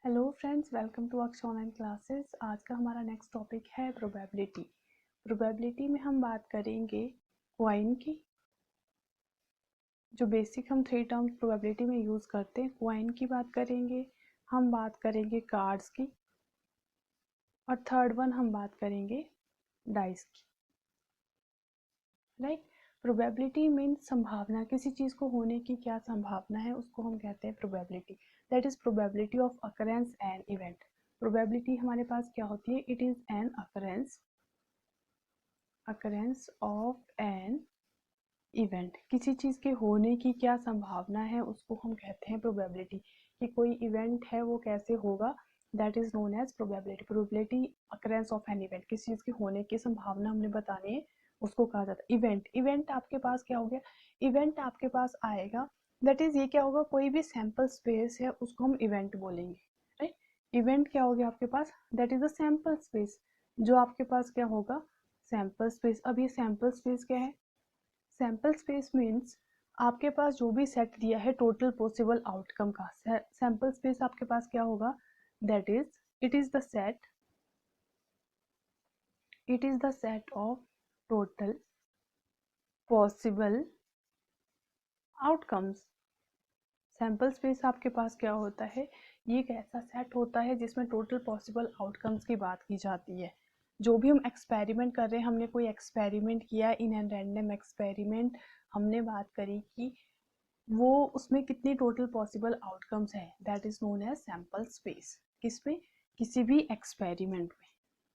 Hello friends, welcome to अक्ष online classes. आज का हमारा नेक्स्ट टॉपिक है प्रोबेबिलिटी। प्रोबेबिलिटी में हम बात करेंगे क्वाइन की, जो बेसिक हम 3 टर्म्स प्रोबेबिलिटी में यूज़ करते हैं। क्वाइन की बात करेंगे, हम बात करेंगे कार्ड्स की, और थर्ड वन हम बात करेंगे डाइस की। राइट। प्रोबेबिलिटी मीन्स संभावना, किसी चीज़ को होने की क्या संभावना है उसको हम कहते हैं probability. That is probability of occurrence and event. Probability हमारे पास क्या होती है? It is an occurrence of an event. किसी चीज़ के होने की क्या संभावना है उसको हम कहते हैं प्रोबेबिलिटी। कि कोई इवेंट है वो कैसे होगा, that is known as probability. Probability occurrence of an event, किसी चीज़ के होने की संभावना हमने बतानी है, उसको कहा जाता है इवेंट। इवेंट आपके पास क्या हो गया? इवेंट आपके पास आएगा, दैट इज ये क्या होगा? कोई भी सैंपल स्पेस है उसको हम इवेंट बोलेंगे। राइट। इवेंट क्या हो गया आपके पास? That is a sample space. जो आपके पास क्या होगा? Sample space. अब ये सैंपल स्पेस क्या है? सैंपल स्पेस मीन्स आपके पास जो भी सेट दिया है टोटल पॉसिबल आउटकम का, सैंपल स्पेस आपके पास क्या होगा? That is it is the set of total possible outcomes. Sample space आपके पास क्या होता है? ये एक ऐसा सेट होता है जिसमें टोटल पॉसिबल आउटकम्स की बात की जाती है। जो भी हम एक्सपेरिमेंट कर रहे हैं, हमने कोई एक्सपेरिमेंट किया, इन एन रैंडम एक्सपेरिमेंट, हमने बात करी कि वो उसमें कितनी टोटल पॉसिबल आउटकम्स है, that is known as sample space. किसमें? किसी भी एक्सपेरिमेंट में।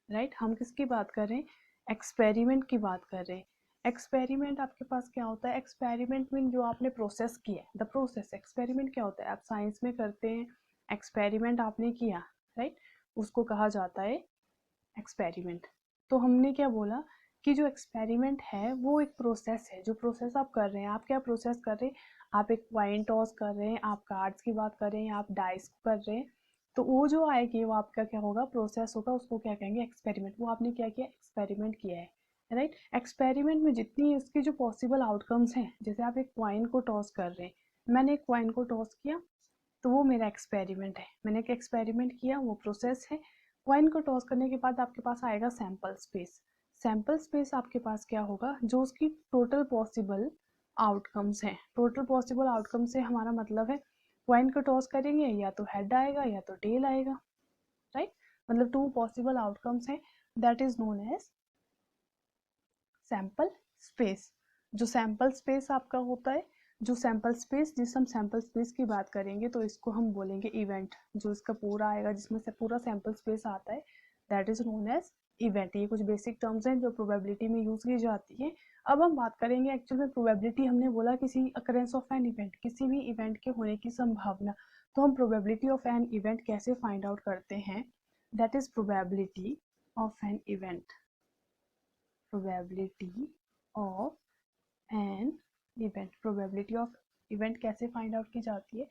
राइट। हम किसकी बात कर रहे हैं? एक्सपेरिमेंट की बात कर रहे हैं। एक्सपेरिमेंट आपके पास क्या होता है? एक्सपेरिमेंट मीन जो आपने प्रोसेस किया है, द प्रोसेस। एक्सपेरिमेंट क्या होता है? आप साइंस में करते हैं, एक्सपेरिमेंट आपने किया, राइट, उसको कहा जाता है एक्सपेरिमेंट। तो हमने क्या बोला कि जो एक्सपेरिमेंट है वो एक प्रोसेस है। जो प्रोसेस आप कर रहे हैं, आप क्या प्रोसेस कर रहे हैं? आप एक कॉइन टॉस कर रहे हैं, आप कार्ड्स की बात कर रहे हैं, आप डाइस कर रहे हैं, तो वो जो आएगी वो आपका क्या होगा? प्रोसेस होगा। उसको क्या कहेंगे? एक्सपेरिमेंट। वो आपने क्या किया? एक्सपेरिमेंट किया है। राइट। एक्सपेरिमेंट में जितनी उसकी जो पॉसिबल आउटकम्स हैं, जैसे आप एक कॉइन को टॉस कर रहे हैं, मैंने एक कॉइन को टॉस किया तो वो मेरा एक्सपेरिमेंट है। मैंने एक एक्सपेरिमेंट किया, वो प्रोसेस है। कॉइन को टॉस करने के बाद आपके पास आएगा सैंपल स्पेस। सैंपल स्पेस आपके पास क्या होगा? जो उसकी टोटल पॉसिबल आउटकम्स हैं। टोटल पॉसिबल आउटकम से हमारा मतलब है कॉइन को टॉस करेंगे या तो हेड आएगा या तो टेल आएगा। राइट। मतलब 2 पॉसिबल आउटकम्स हैं, that is known as sample space. जो सैंपल स्पेस आपका होता है, जो सैंपल स्पेस, जिस हम सैंपल स्पेस की बात करेंगे तो इसको हम बोलेंगे इवेंट। जो इसका पूरा आएगा, जिसमें से पूरा सैंपल स्पेस आता है, that is known as event. ये कुछ बेसिक टर्म्स हैं जो प्रोबेबिलिटी में यूज की जाती है। अब हम बात करेंगे एक्चुअल में प्रोबेबिलिटी। हमने बोला किसी अकरेंस ऑफ एन इवेंट, किसी भी इवेंट के होने की संभावना। तो हम प्रोबेबिलिटी ऑफ एन इवेंट कैसे फाइंड आउट करते हैं? That is probability of an event. Probability of an event. Probability of event कैसे फाइंड आउट की जाती है?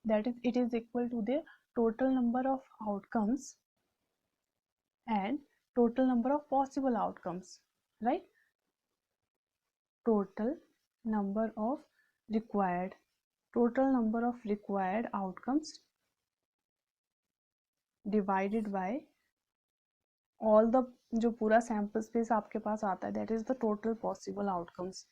That is it is equal to the total number of outcomes and total number of possible outcomes. Right. Total number of required outcomes divided by all the, जो पूरा sample space आपके पास आता है, that is the total possible outcomes.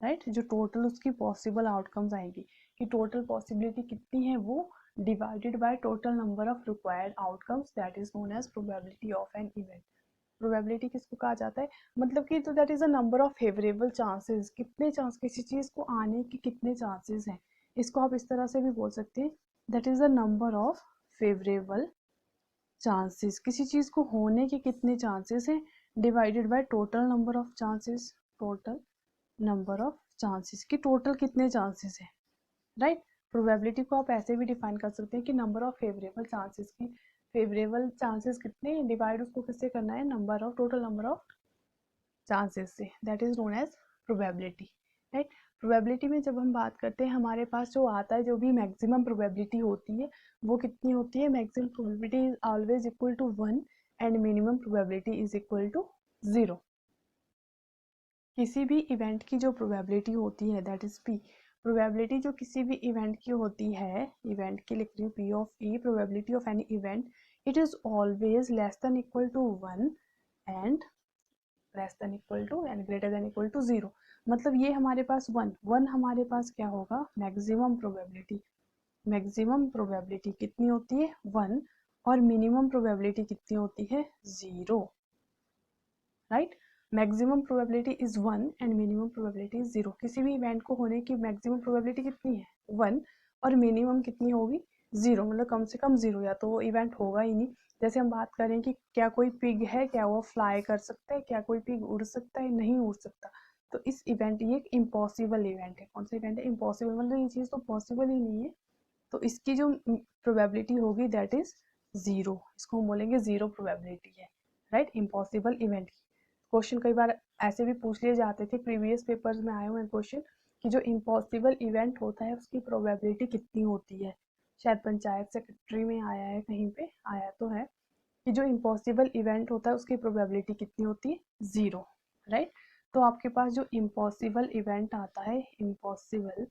Right. जो total उसकी possible outcomes आएगी, कि टोटल पॉसिबिलिटी कितनी है, वो divided by total number of required outcomes, that is known as probability of an event. Probability किसको कहा जाता है? मतलब कि तो that is a number of favourable chances. कितने चांस, किसी चीज को आने के कितने चांसेस हैं। इसको आप इस तरह से भी बोल सकते हैं, that is the number of favourable chances. किसी चीज को होने के कितने चांसेस हैं, divided by total number of chances. Total number of chances, कि टोटल कितने चांसेस हैं। राइट। प्रोबेबिलिटी को आप ऐसे भी डिफाइन कर सकते हैं कि नंबर ऑफ फेवरेबल चांसेस की, फेवरेबल चांसेस कितने, डिवाइड उसको किससे करना है? Number of, total number of chances से, that is known as probability. Right. Probability में जब हम बात करते हैं, हमारे पास जो आता है, जो भी मैक्सिमम प्रोबेबिलिटी होती है वो कितनी होती है? Maximum probability is always equal to 1 and minimum probability is equal to 0। किसी भी इवेंट की जो प्रोबेबिलिटी होती है, दैट इज पी, प्रोबेबिलिटी जो किसी भी इवेंट की होती है, इवेंट की लिख रही हूँ P of E, probability of any event, it is always less than equal to 1 and less than equal to and greater than equal to 0। मतलब ये हमारे पास 1 हमारे पास क्या होगा, मैक्सिमम प्रोबेबिलिटी। मैक्सिमम प्रोबेबिलिटी कितनी होती है 1 और मिनिमम प्रोबेबिलिटी कितनी होती है 0, right. Maximum probability is 1 and minimum probability is 0। किसी भी इवेंट को होने की मैक्सिमम प्रोबेबिलिटी कितनी है 1 और मिनिमम कितनी होगी 0, मतलब कम से कम 0, या तो वो इवेंट होगा ही नहीं। जैसे हम बात करें कि क्या कोई पिग है, क्या वो फ्लाई कर सकता है, क्या कोई पिग उड़ सकता है, नहीं उड़ सकता। तो इस इवेंट, ये एक इम्पॉसिबल इवेंट है। कौन सा इवेंट है, इम्पॉसिबल, मतलब ये चीज़ तो पॉसिबल ही नहीं है। तो इसकी जो प्रोबेबिलिटी होगी दैट इज 0, इसको हम बोलेंगे 0 प्रोबेबिलिटी है, राइट, इम्पॉसिबल इवेंट की। क्वेश्चन कई बार ऐसे भी पूछ लिए जाते थे, प्रीवियस पेपर्स में आए हुए क्वेश्चन कि जो इम्पॉसिबल इवेंट होता है उसकी प्रोबेबिलिटी कितनी होती है। शायद पंचायत सेक्रेटरी में आया है, कहीं पे आया तो है कि जो इम्पॉसिबल इवेंट होता है उसकी प्रोबेबिलिटी कितनी होती है 0, राइट। तो आपके पास जो इम्पॉसिबल इवेंट आता है, इम्पॉसिबल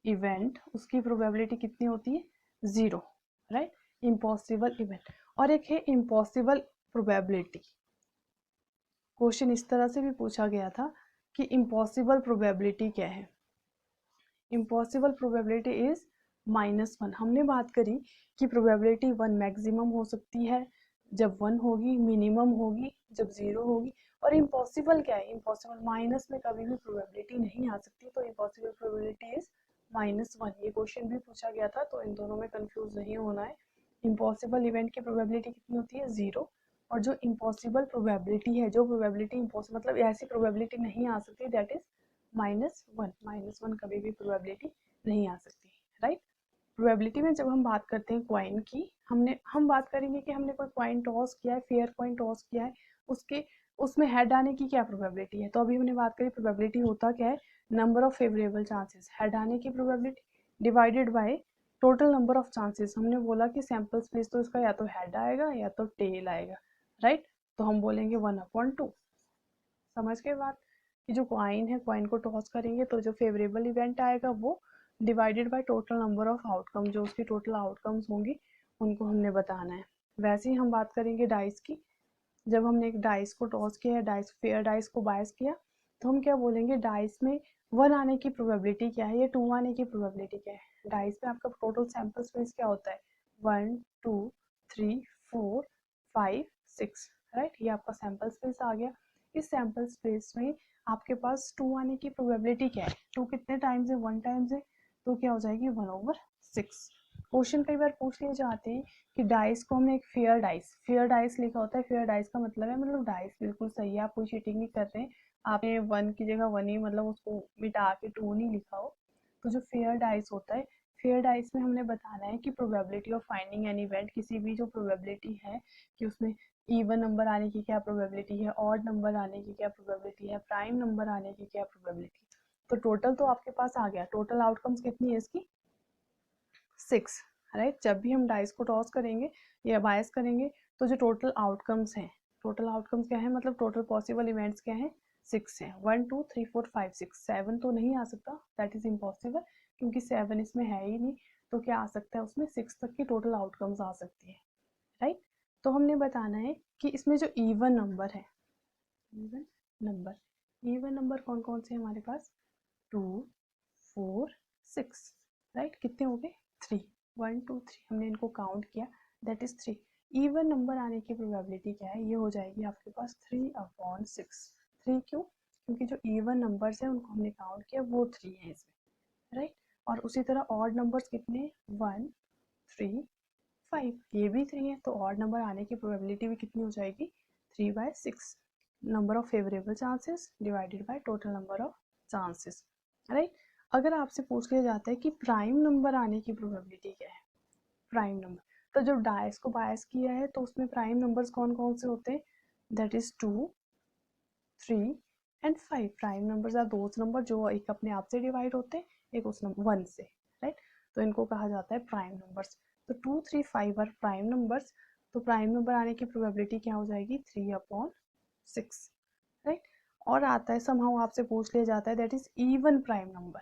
इवेंट, उसकी प्रोबेबिलिटी कितनी होती है 0, राइट, इम्पॉसिबल इवेंट। और एक है इम्पॉसिबल प्रोबेबिलिटी। क्वेश्चन इस तरह से भी पूछा गया था कि इम्पॉसिबल प्रोबेबिलिटी क्या है। Impossible probability is -1। हमने बात करी कि प्रोबेबिलिटी 1 मैक्सिमम हो सकती है जब 1 होगी, मिनिमम होगी जब 0 होगी, और इम्पॉसिबल क्या है, इम्पॉसिबल माइनस में कभी भी प्रोबेबिलिटी नहीं आ सकती। तो इम्पॉसिबल प्रोबेबिलिटी इज -1। ये क्वेश्चन भी पूछा गया था, तो इन दोनों में कंफ्यूज नहीं होना है। इम्पॉसिबल इवेंट की प्रोबेबिलिटी कितनी होती है 0, और जो इम्पॉसिबल प्रोबेबिलिटी है, जो प्रोबेबिलिटी इम्पॉसिबल मतलब ऐसी प्रोबेबिलिटी नहीं आ सकती, दैट इज -1। -1 कभी भी प्रोबेबिलिटी नहीं आ सकती, राइट। प्रोबेबिलिटी में जब हम बात करते हैं कॉइन की, हम बात करेंगे कि हमने कोई कॉइन टॉस किया है, फेयर कॉइन टॉस किया है, उसके उसमें हेड आने की क्या प्रोबेबिलिटी है। तो अभी हमने बात करी प्रोबेबिलिटी होता क्या है, number of favourable chances, head आने की probability divided by total number of chances. हमने बोला कि सैंपल स्पेस तो इसका या तो हेड आएगा या तो टेल आएगा, राइट। तो हम बोलेंगे 1/2। समझ के बात, कि जो कॉइन है, कॉइन को टॉस करेंगे तो जो फेवरेबल इवेंट आएगा वो divided by total number of outcome, जो उसकी टोटल आउटकम्स होंगी उनको हमने बताना है। वैसे ही हम बात करेंगे डाइस की। जब हमने एक डाइस को टॉस किया है, डाइस फेयर डाइस को बायस किया, तो हम क्या बोलेंगे, डाइस में 1 आने की प्रोबेबिलिटी क्या है या 2 आने की प्रोबेबिलिटी क्या है। डाइस में आपका टोटल सैंपल स्पेस क्या होता है 1 2 3 4 5 6, राइट। ये आपका सैंपल स्पेस आ गया। इस सैंपल स्पेस में आपके पास 2 आने की प्रोबेबिलिटी क्या है, 2 कितने टाइम्स है 1 टाइम्स है, तो क्या हो जाएगी 1/6। क्वेश्चन कई बार पूछ लिए जाते हैं कि डाइस को हमने एक फेयर डाइस लिखा होता है। फेयर डाइस का मतलब है, मतलब डाइस बिल्कुल सही है, आप कोई चीटिंग नहीं कर रहे हैं, आपने 1 की जगह 1 ही, मतलब उसको मिटा के 2 नहीं लिखा हो। तो जो फेयर डाइस होता है, फेयर डाइस में हमने बताना है कि probability of finding N event, किसी भी जो प्रोबेबिलिटी है कि उसमें इवन नंबर आने की क्या प्रोबेबिलिटी है, ऑड नंबर आने की क्या प्रोबेबिलिटी है, प्राइम नंबर आने की क्या प्रोबेबिलिटी। तो टोटल तो आपके पास आ गया, टोटल आउटकम्स कितनी है इसकी 6, राइट। जब भी हम डाइस को टॉस करेंगे या बायस करेंगे तो जो टोटल आउटकम्स हैं, टोटल आउटकम्स क्या है, मतलब टोटल पॉसिबल इवेंट्स क्या है 6 है। 1 2 3 4 5 6, 7 तो नहीं आ सकता, दैट इज इम्पॉसिबल, क्योंकि 7 इसमें है ही नहीं। तो क्या आ सकता है उसमें 6 तक की टोटल आउटकम्स आ सकती है, राइट। तो हमने बताना है कि इसमें जो इवन नंबर है, इवन नंबर कौन कौन से हमारे पास 2 4 6, राइट। कितने हो गए 3, 1 2 3, हमने इनको काउंट किया, दैट इज 3। इवन नंबर आने की प्रोबेबिलिटी क्या है, ये हो जाएगी आपके पास 3/6। 3 क्यों, क्योंकि जो इवन नंबर्स हैं उनको हमने काउंट किया, वो 3 है इसमें, राइट। और उसी तरह ऑड नंबर्स कितने 1 3 5, ये भी 3 है, तो ऑड नंबर आने की प्रोबेबिलिटी भी कितनी हो जाएगी 3/6। Number of favourable chances divided by total number of chances, right. अगर आपसे पूछ लिया जाता है कि प्राइम नंबर आने की प्रोबेबिलिटी क्या है, प्राइम नंबर, तो जब डाइस को बायस किया है तो उसमें प्राइम नंबर्स कौन कौन से होते हैं, that is 2 3 and 5। Prime numbers are those number जो एक अपने आप से डिवाइड होते हैं, एक उस नंबर 1 से, राइट। तो इनको कहा जाता है प्राइम नंबर्स। तो 2 3 5 आर प्राइम नंबर्स, तो प्राइम नंबर आने की प्रोबेबिलिटी क्या हो जाएगी 3/6, राइट। और आता है समहाउ आपसे पूछ लिया जाता है that is even prime number,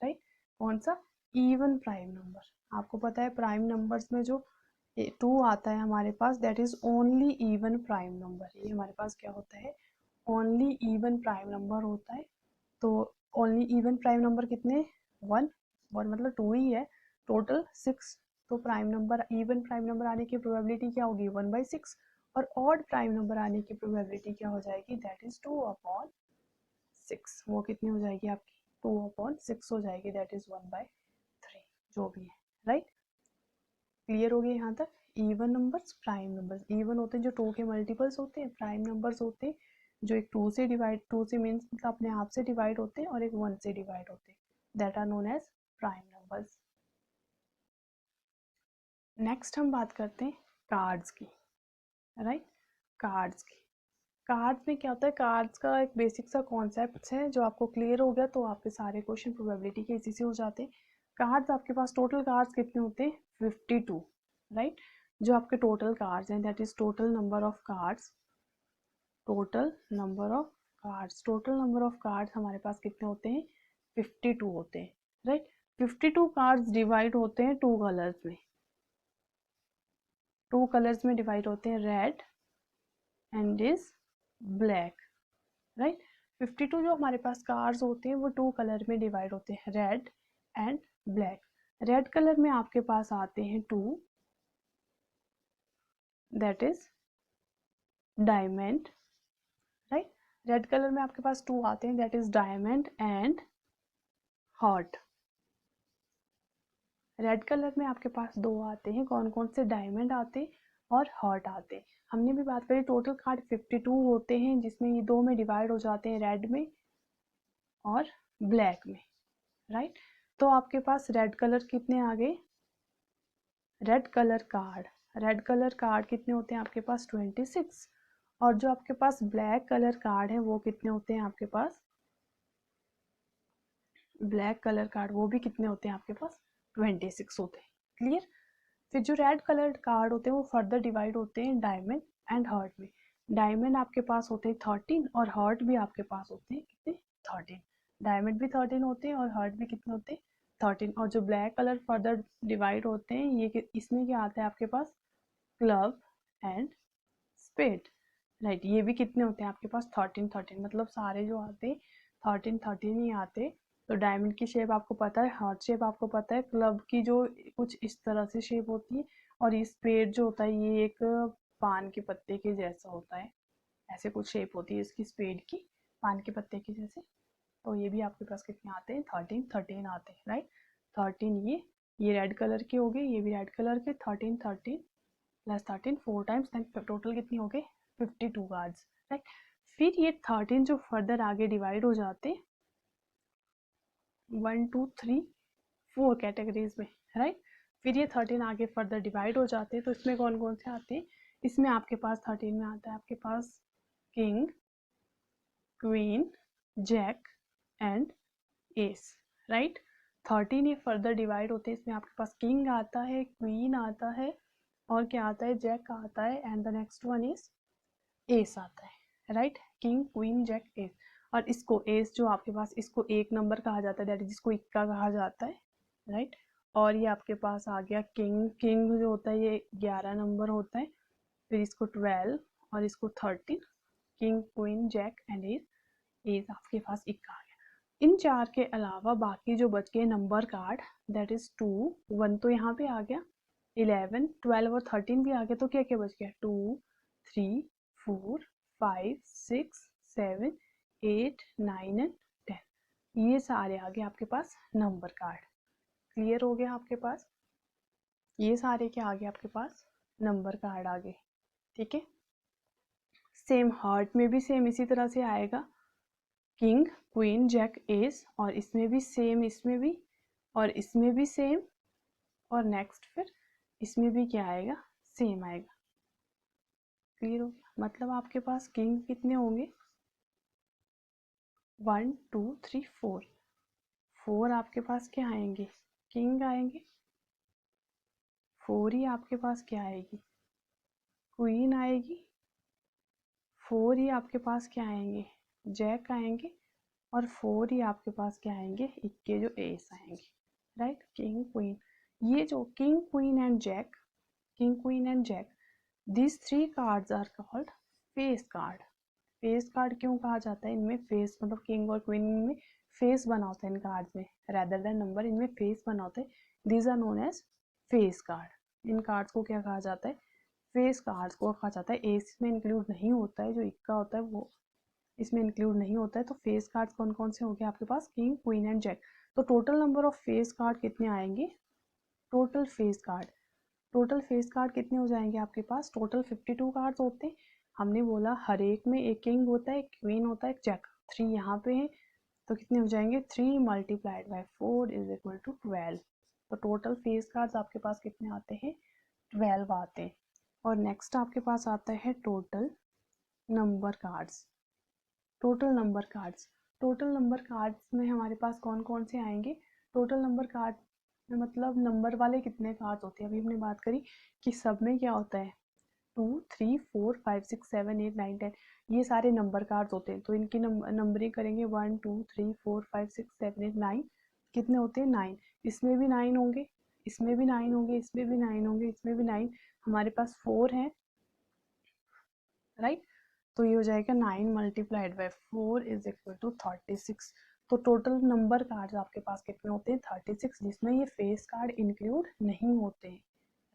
right. कौन सा? Even prime number. आपको पता है प्राइम नंबर्स में जो 2 आता है हमारे पास that is only even prime number. ये हमारे पास क्या होता है? ओनली इवन प्राइम नंबर होता है। तो ओनली इवन प्राइम नंबर कितने? 1 मतलब 2 ही है, टोटल 6। तो prime number, even prime number आने की प्रोबेबिलिटी क्या होगी? 1/6। और ऑड प्राइम नंबर आने की प्रोबेबिलिटी क्या हो जाएगी? That is 2/6। वो कितनी हो जाएगी आपकी? 2/6 हो जाएगी, दैट इज 1/3 जो भी है, राइट। क्लियर हो गया यहाँ तक? Even numbers, prime numbers. Even होते हैं जो 2 के मल्टीपल्स होते हैं, प्राइम नंबर्स होते हैं जो एक 2 से मीन्स मतलब अपने आप से डिवाइड होते हैं और एक 1 से डिवाइड होते हैं, that are known as prime numbers. Next हम बात करते हैं कार्ड्स की, राइट। कार्ड्स की, कार्ड्स में क्या होता है? कार्ड्स का एक बेसिक सा कॉन्सेप्ट है, जो आपको क्लियर हो गया तो आपके सारे क्वेश्चन प्रोबेबिलिटी के इसी से हो जाते हैं। कार्ड्स आपके पास टोटल कार्ड्स कितने होते हैं? 52, राइट। जो आपके टोटल कार्ड्स हैं that is total number of cards, total number of cards, total number of cards हमारे पास कितने होते हैं? 52 होते हैं, राइट। 52 कार्ड्स डिवाइड होते हैं 2 कलर्स में, 2 कलर्स में डिवाइड होते हैं, red and is black, right. 52 जो हमारे पास कार्ड्स होते हैं वो 2 कलर में डिवाइड होते हैं, red and black. Red colour में आपके पास आते हैं 2, that is diamond, right. Red colour में आपके पास 2 आते हैं, that is diamond and heart. Red colour में आपके पास 2 आते हैं, कौन कौन से? डायमंड आते हैं और हार्ट आते हैं। हमने भी बात करी टोटल कार्ड 52 होते हैं, जिसमें ये 2 में डिवाइड हो जाते हैं, रेड में और ब्लैक में, राइट। तो आपके पास रेड कलर कितने आ गए? रेड कलर कार्ड कितने होते हैं आपके पास? 26। और जो आपके पास ब्लैक कलर कार्ड है वो कितने होते हैं आपके पास? ब्लैक कलर कार्ड वो भी कितने होते हैं आपके पास? 26 होते हैं, क्लियर। फिर जो रेड कलर कार्ड होते हैं वो फर्दर डिवाइड होते हैं डायमंड एंड हार्ट में। डायमंड आपके पास होते हैं 13 और हार्ट भी आपके पास होते हैं कितने? 13। डायमंड भी 13 होते हैं और हार्ट भी कितने होते हैं? 13। और जो ब्लैक कलर फर्दर डिवाइड होते हैं ये इसमें क्या आता है आपके पास? Club and spade, right. ये भी कितने होते हैं आपके पास? 13 मतलब सारे जो आते हैं 13 ही आते। तो डायमंड की शेप आपको पता है, हार्ट शेप आपको पता है, क्लब की जो कुछ इस तरह से शेप होती है, और ये स्पेड जो होता है ये एक पान के पत्ते के जैसा होता है, ऐसे कुछ शेप होती है इसकी स्पेड की, पान के पत्ते के जैसे। तो ये भी आपके पास कितने आते हैं? 13 आते हैं, राइट। 13 ये रेड कलर के हो गए, ये भी रेड कलर के। 13 प्लस 13 4 टाइम्स, टोटल कितनी हो गए? 52 कार्ड्स, राइट। फिर ये 13 जो फर्दर आगे डिवाइड हो जाते 1 2 3 4 कैटेगरीज में, राइट। फिर ये 13 आगे फर्दर डिवाइड हो जाते हैं, तो इसमें कौन कौन से आते हैं? इसमें आपके पास 13 में आता है आपके पास king, queen, jack and ace, right. 13 ये फर्दर डिवाइड होते हैं, इसमें आपके पास किंग आता है, क्वीन आता है, और क्या आता है? जैक आता है, and the next one is ace आता है, right. King, queen, jack, ace. और इसको एस जो आपके पास, इसको एक नंबर कहा जाता है, दैट इज जिसको इक्का कहा जाता है, राइट। और ये आपके पास आ गया किंग, किंग जो होता है ये 11 नंबर होता है, फिर इसको 12 और इसको 13, king, queen, jack and ace. Ace आपके पास इक्का आ गया। इन 4 के अलावा बाकी जो बच गए नंबर कार्ड दैट इज 2 1 तो यहाँ पे आ गया, 11 12 और 13 भी आ गया, तो क्या क्या बच गया? 2 3 4 5 6 7 8 9 एंड 10। ये सारे आ गए आपके पास नंबर कार्ड, क्लियर हो गया आपके पास? ये सारे क्या आ गए आपके पास? नंबर कार्ड आ गए, ठीक है। सेम हार्ट में भी सेम इसी तरह से आएगा, किंग, क्वीन, जैक, एस, और इसमें भी सेम, इसमें भी और इसमें भी सेम, और नेक्स्ट फिर इसमें भी क्या आएगा? सेम आएगा, क्लियर हो गया? मतलब आपके पास किंग कितने होंगे? 1 2 3 4, 4 आपके पास क्या आएंगे? किंग आएंगे। 4 ही आपके पास क्या आएगी? क्वीन आएगी। 4 ही आपके पास क्या आएंगे? जैक आएंगे और 4 ही आपके पास क्या आएंगे, इक्के जो एस आएंगे, राइट। किंग क्वीन, ये जो king queen and jack, king queen and jack, these 3 cards are called face card. Face card क्यों कहा जाता है, इनमें फेस मतलब किंग और क्वीन में फेस बना होता है इन कार्ड्स में, रेदर देन नंबर, इनमें फेस बना होता है। These are known as face card. इन कार्ड्स को क्या कहा जाता है, फेस कार्ड्स को कहा जाता है। एस इसमें इंक्लूड नहीं होता है, जो इक्का होता है वो इसमें इंक्लूड नहीं होता है। तो फेस कार्ड्स कौन कौन से हो गए आपके पास, किंग क्वीन एंड जैक। तो total number of face card कितने आएंगे, total face card, total face card कितने हो जाएंगे आपके पास, टोटल 52 कार्ड्स होते हैं। हमने बोला हर एक में एक किंग होता है, एक क्वीन होता है, एक जैक, 3 यहाँ पे है, तो कितने हो जाएंगे, 3 multiplied by 4 is equal to 12। तो टोटल फेस कार्ड्स आपके पास कितने आते हैं, 12 आते हैं। और नेक्स्ट आपके पास आता है total number cards. Total number cards, total number cards में हमारे पास कौन कौन से आएंगे, टोटल नंबर कार्ड में मतलब नंबर वाले कितने कार्ड्स होते हैं। अभी हमने बात करी कि सब में क्या होता है, 2 3 4 5 6 7 8 9 10, ये सारे नंबर कार्ड्स होते हैं। तो इनकी नंबरिंग करेंगे 1 2 3 4 5 6 7 8 9, कितने होते हैं 9। इसमें भी 9 होंगे, इसमें भी 9 होंगे, इसमें भी 9 होंगे, इसमें भी 9, हमारे पास 4 हैं, राइट। तो ये हो जाएगा 9 multiplied by 4 is equal to 36। तो टोटल नंबर कार्ड्स आपके पास कितने होते हैं, 36, जिसमें ये फेस कार्ड इंक्लूड नहीं होते हैं,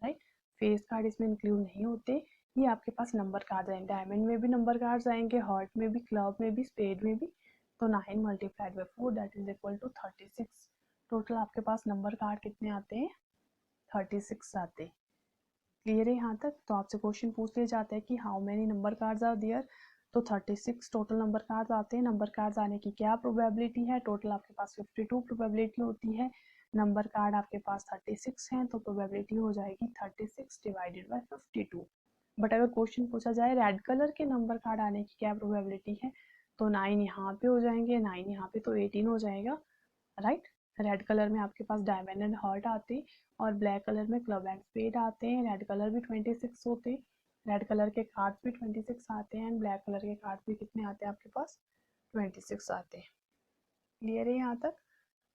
राइट। फेस कार्ड इसमें इंक्लूड नहीं होते, ये आपके पास नंबर कार्ड आएंगे। डायमंड में भी नंबर कार्ड्स आएंगे, हार्ट में भी, क्लब में भी, स्पेड में भी। तो 9 multiplied by 4 that is equal to 36। Total आपके पास नंबर कार्ड कितने आते हैं, 36 आते हैं। क्लियर है यहाँ तक। तो आपसे क्वेश्चन पूछ लिया जाता है कि how many number cards are there, तो 36 टोटल नंबर कार्ड्स आते हैं। नंबर कार्ड्स आने की क्या प्रोबेबिलिटी है, टोटल आपके पास 52 प्रोबेबिलिटी होती है। नंबर कार्ड आपके पास 36 हैं, तो प्रोबेबिलिटी हो जाएगी 36 डिवाइडेड बाय 52। बट अगर क्वेश्चन पूछा जाए रेड कलर के नंबर कार्ड आने की क्या प्रोबेबिलिटी है, तो 9 यहाँ पे हो जाएंगे, 9 यहाँ पे, तो 18 हो जाएगा, राइट। रेड कलर में आपके पास डायमंड एंड हार्ट आते हैं, और ब्लैक कलर में क्लब एंड स्पेड आते हैं। रेड कलर भी 26 होते हैं, रेड कलर के कार्ड्स भी 26 आते हैं, एंड ब्लैक कलर के कार्ड्स भी कितने आते हैं आपके पास, 26 आते हैं। क्लियर है यहाँ तक।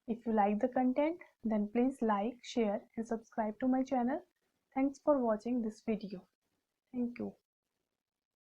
If you like the content then please like, share and subscribe to my channel. Thanks for watching this video. Thank you.